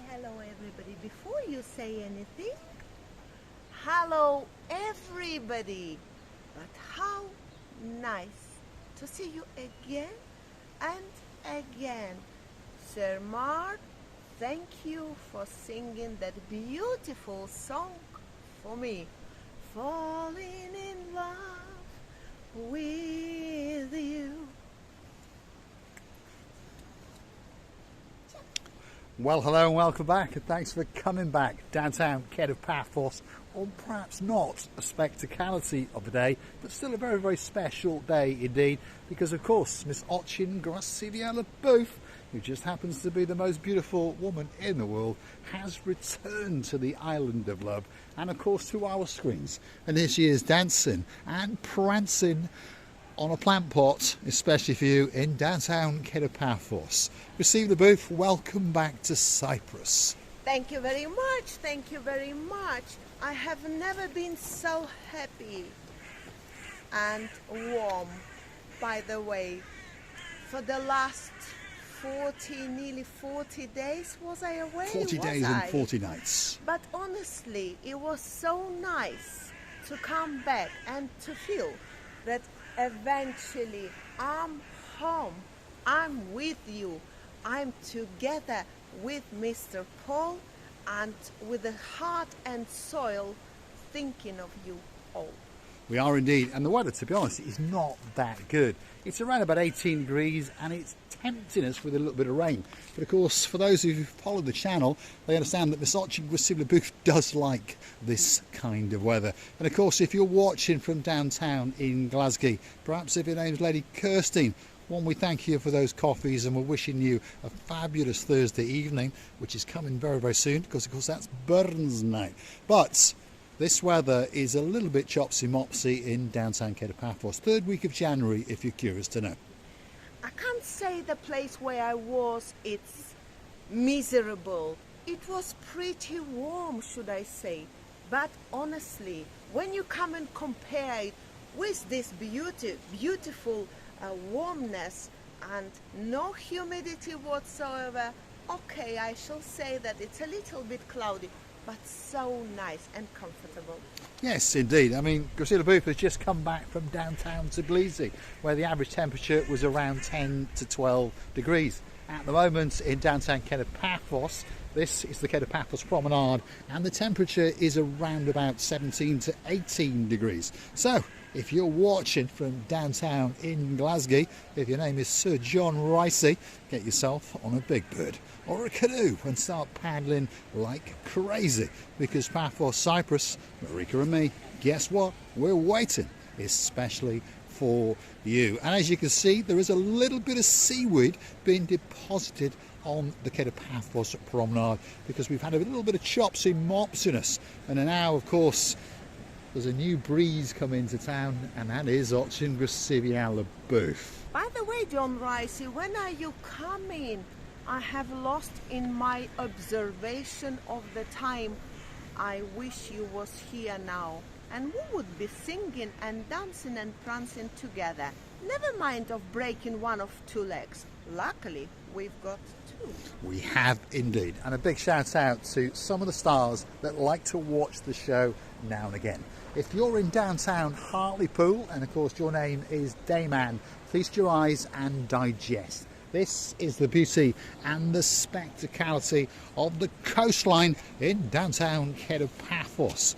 Hello, everybody. Before you say anything, hello, everybody. But how nice to see you again and again. Sir Mark, thank you for singing that beautiful song for me. Falling in love with you. Well, hello and welcome back, and thanks for coming back. Downtown Ked of Paphos, or perhaps not a spectacality of a day, but still a very, very special day indeed, because of course Miss Ochin Graciela Booth, who just happens to be the most beautiful woman in the world, has returned to the island of love and of course to our screens. And here she is dancing and prancing on a plant pot, especially for you, in downtown Ked of Paphos. Receive the Booth, welcome back to Cyprus. Thank you very much, thank you very much. I have never been so happy and warm, by the way. For the last nearly 40 days was I away? 40 days and 40 nights. But honestly, it was so nice to come back and to feel that eventually I'm home, I'm with you, I'm together with Mr. Paul, and with the heart and soul thinking of you all. We are indeed, and the weather, to be honest, is not that good. It's around about 18 degrees and it's tempting us with a little bit of rain. But of course, for those who follow the channel, they understand that Miss Ochin Graciela Booth does like this kind of weather. And of course, if you're watching from downtown in Glasgow, perhaps if your name's Lady Kirstine, one, we thank you for those coffees and we're wishing you a fabulous Thursday evening, which is coming very, very soon, because of course that's Burns night. But this weather is a little bit chopsy-mopsy in downtown Ked of Paphos, third week of January, if you're curious to know. I can't say the place where I was, it's miserable. It was pretty warm, should I say. But honestly, when you come and compare it with this beautiful warmness and no humidity whatsoever, okay, I shall say that it's a little bit cloudy, but so nice and comfortable. Yes, indeed. I mean, Graciela Booth has just come back from downtown Tbilisi, where the average temperature was around 10 to 12 degrees. At the moment in downtown Ked of Paphos, this is the Ked of Paphos Promenade, and the temperature is around about 17 to 18 degrees. So, if you're watching from downtown in Glasgow, if your name is Sir John Ricey, get yourself on a big bird or a canoe and start paddling like crazy, because Paphos Cyprus, Marika and me, guess what? We're waiting, especially for you. And as you can see, there is a little bit of seaweed being deposited on the Ked of Paphos Promenade, because we've had a little bit of chopsy-mopsiness, and now of course there's a new breeze come into town, and that is Ochin Graciela Booth. By the way, John Ricey, when are you coming? I have lost in my observation of the time. I wish you was here now, and we would be singing and dancing and prancing together. Never mind of breaking one of two legs. Luckily, we've got two. We have indeed. And a big shout out to some of the stars that like to watch the show now and again. If you're in downtown Hartlepool, and of course your name is Dayman, feast your eyes and digest. This is the beauty and the spectacality of the coastline in downtown Ked of Paphos.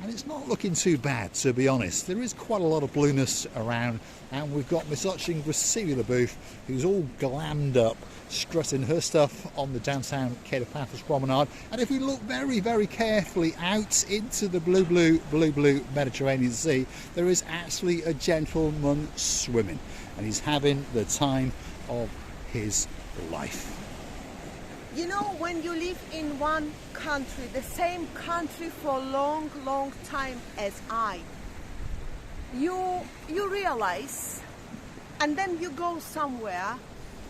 And it's not looking too bad, to be honest. There is quite a lot of blueness around, and we've got Miss Ochin Graciela Booth, who's all glammed up, strutting her stuff on the downtown Ked of Paphos Promenade. And if we look very, very carefully out into the blue Mediterranean Sea, there is actually a gentleman swimming, and he's having the time of his life. You know, when you live in one country, the same country for a long, long time as you realize, and then you go somewhere.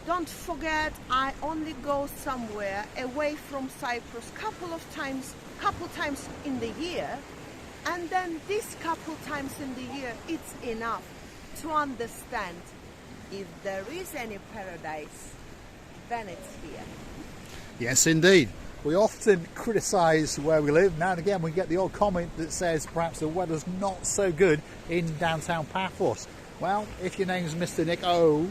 Don't forget, I only go somewhere away from Cyprus couple times in the year, and then this couple times in the year, it's enough to understand if there is any paradise, then it's here. Yes, indeed. We often criticise where we live. Now and again we get the odd comment that says perhaps the weather's not so good in downtown Paphos. Well, if your name's Mr. Nick O,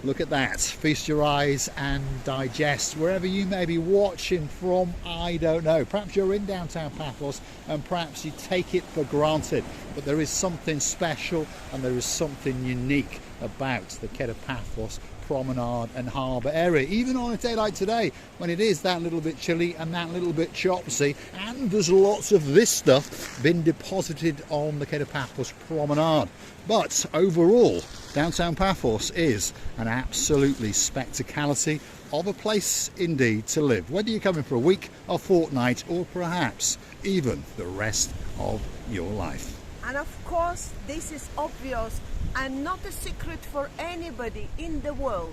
look at that. Feast your eyes and digest. Wherever you may be watching from, I don't know. Perhaps you're in downtown Paphos and perhaps you take it for granted. But there is something special and there is something unique about the Paphos Promenade and Harbour area, even on a day like today when it is that little bit chilly and that little bit chopsy, and there's lots of this stuff been deposited on the Paphos Promenade. But overall, downtown Paphos is an absolutely spectacality of a place indeed to live, whether you're coming for a week, a fortnight, or perhaps even the rest of your life. And of course, this is obvious and not a secret for anybody in the world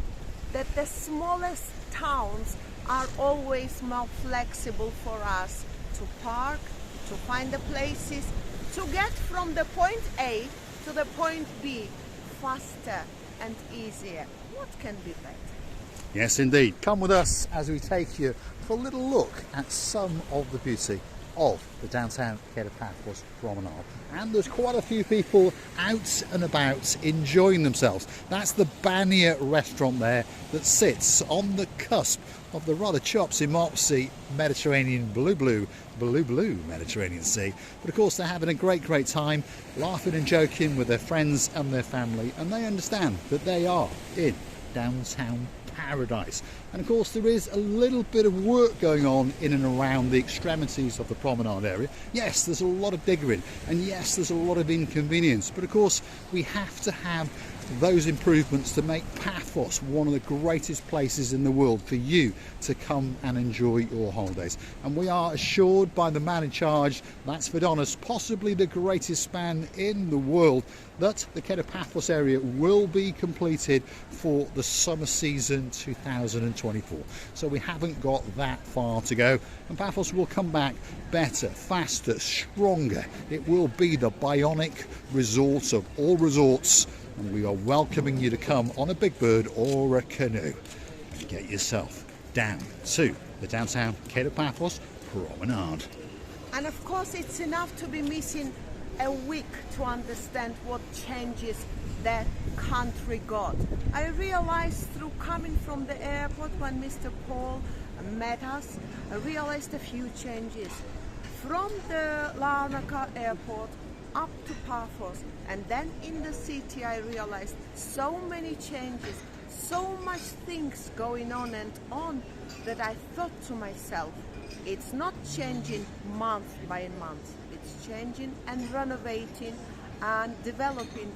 that the smallest towns are always more flexible for us to park, to find the places, to get from the point A to the point B faster and easier. What can be better? Yes, indeed. Come with us as we take you for a little look at some of the beauty of the downtown Paphos Promenade. And there's quite a few people out and about enjoying themselves. That's the Banya restaurant there that sits on the cusp of the rather chopsy-mopsy Mediterranean blue Mediterranean Sea. But of course they're having a great time, laughing and joking with their friends and their family, and they understand that they are in downtown paradise. And of course there is a little bit of work going on in and around the extremities of the promenade area. Yes, there's a lot of diggering, and yes, there's a lot of inconvenience, but of course we have to have those improvements to make Paphos one of the greatest places in the world for you to come and enjoy your holidays. And we are assured by the man in charge, that's Fidonis, possibly the greatest man in the world, that the Paphos area will be completed for the summer season 2024. So we haven't got that far to go, and Paphos will come back better, faster, stronger. It will be the bionic resort of all resorts, and we are welcoming you to come on a big bird or a canoe and get yourself down to the downtown Paphos Promenade. And of course it's enough to be missing a week to understand what changes the country got. I realized through coming from the airport when Mr. Paul met us, I realized a few changes. From the Larnaca airport up to Paphos, and then in the city I realized so many changes, so much things going on and on, that I thought to myself, it's not changing month by month, it's changing and renovating and developing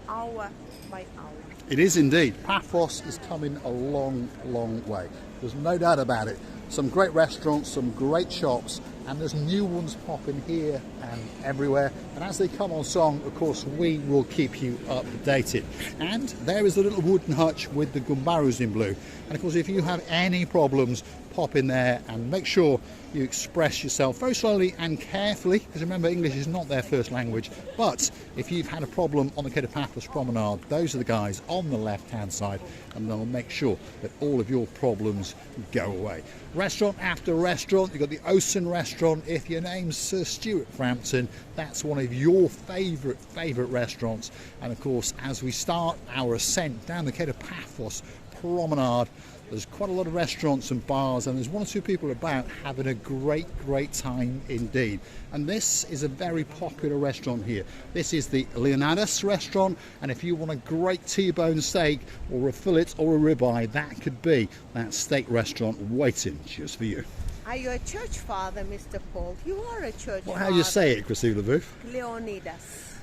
hour by hour. It is indeed. Paphos is coming a long way. There's no doubt about it. Some great restaurants, some great shops, and there's new ones popping here and everywhere. And as they come on song, of course, we will keep you updated. And there is the little wooden hutch with the gumbarus in blue. And of course, if you have any problems, pop in there and make sure you express yourself very slowly and carefully, because remember, English is not their first language. But if you've had a problem on the Paphos Promenade, those are the guys on the left hand side, and they'll make sure that all of your problems go away. Restaurant after restaurant. You've got the Ocean restaurant. If your name's Sir Stuart Frampton, that's one of your favourite restaurants. And of course, as we start our ascent down the Paphos Promenade, there's quite a lot of restaurants and bars, and there's one or two people about having a great time indeed. And this is a very popular restaurant here. This is the Leonidas restaurant, and if you want a great T-bone steak or a fillet or a ribeye, that could be that steak restaurant waiting just for you. Are you a church father, Mr. Paul? You are a church Well, father. how do you say it, Christina Booth? Leonidas.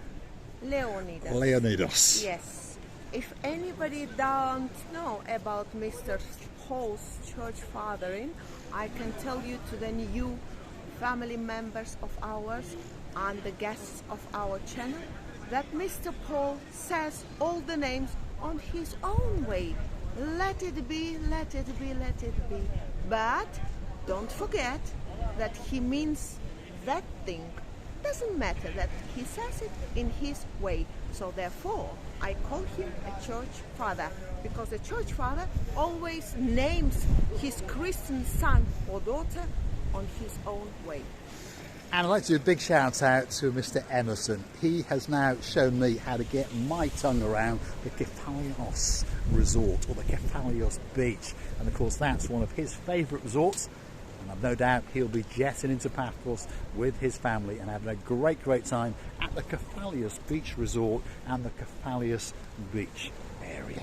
Leonidas. Leonidas. Yes. If anybody don't know about Mr. Paul's church fathering, I can tell you to the new family members of ours and the guests of our channel that Mr. Paul says all the names on his own way. Let it be, let it be, let it be. But don't forget that he means that thing. Doesn't matter that he says it in his way. So therefore, I call him a church father, because the church father always names his Christian son or daughter on his own way. And I'd like to do a big shout out to Mr. Emerson. He has now shown me how to get my tongue around the Paphos Resort, or the Paphos Beach. And of course that's one of his favourite resorts. And I've no doubt he'll be jetting into Paphos with his family and having a great time at the Paphos Beach Resort and the Paphos Beach area.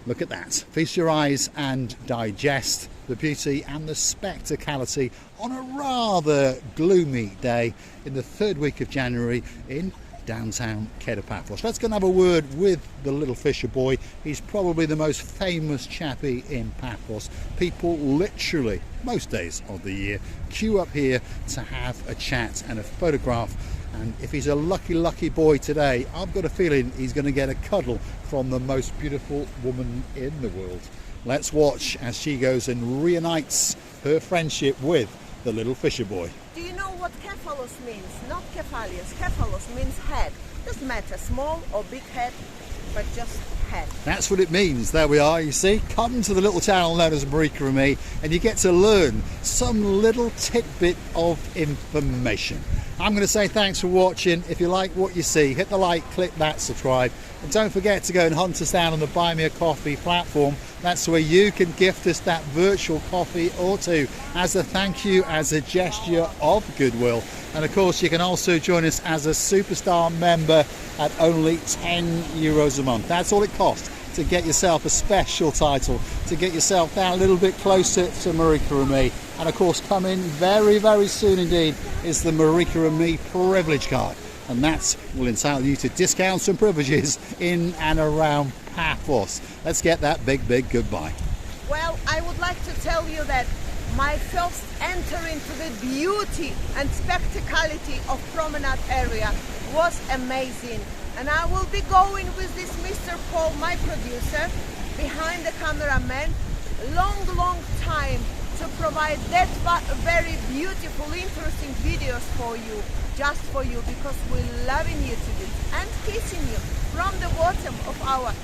Look at that. Feast your eyes and digest the beauty and the spectacality on a rather gloomy day in the third week of January in downtown Paphos. Let's go and have a word with the little fisher boy. He's probably the most famous chappie in Paphos. People literally, most days of the year, queue up here to have a chat and a photograph. And if he's a lucky boy today, I've got a feeling he's going to get a cuddle from the most beautiful woman in the world. Let's watch as she goes and reunites her friendship with the little fisher boy. Do you know what Kephalos means? Not Kephalios. Kephalos means head. Doesn't matter, small or big head, but just head. That's what it means. There we are, you see. Come to the little channel known as Marika and me, and you get to learn some little tidbit of information. I'm going to say thanks for watching. If you like what you see, hit the like, click that, subscribe. And don't forget to go and hunt us down on the Buy Me a Coffee platform. That's where you can gift us that virtual coffee or two as a thank you, as a gesture of goodwill. And of course, you can also join us as a superstar member at only €10 a month. That's all it costs to get yourself a special title, to get yourself down a little bit closer to Marika and me. And of course, coming very soon indeed is the Marika and me privilege card. And that will entitle you to discounts and privileges in and around Paphos. Let's get that big goodbye. Well, I would like to tell you that my first entry into the beauty and spectacality of Promenade area was amazing. And I will be going with this Mr. Paul, my producer, behind the cameraman, long time to provide that very beautiful, interesting videos for you, just for you, because we're loving you to this and kissing you from the bottom of our hearts.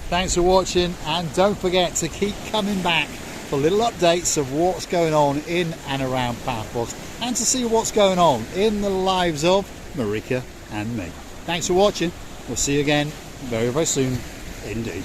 Thanks for watching, and don't forget to keep coming back for little updates of what's going on in and around Paphos, and to see what's going on in the lives of Marika and me. Thanks for watching. We'll see you again very soon indeed.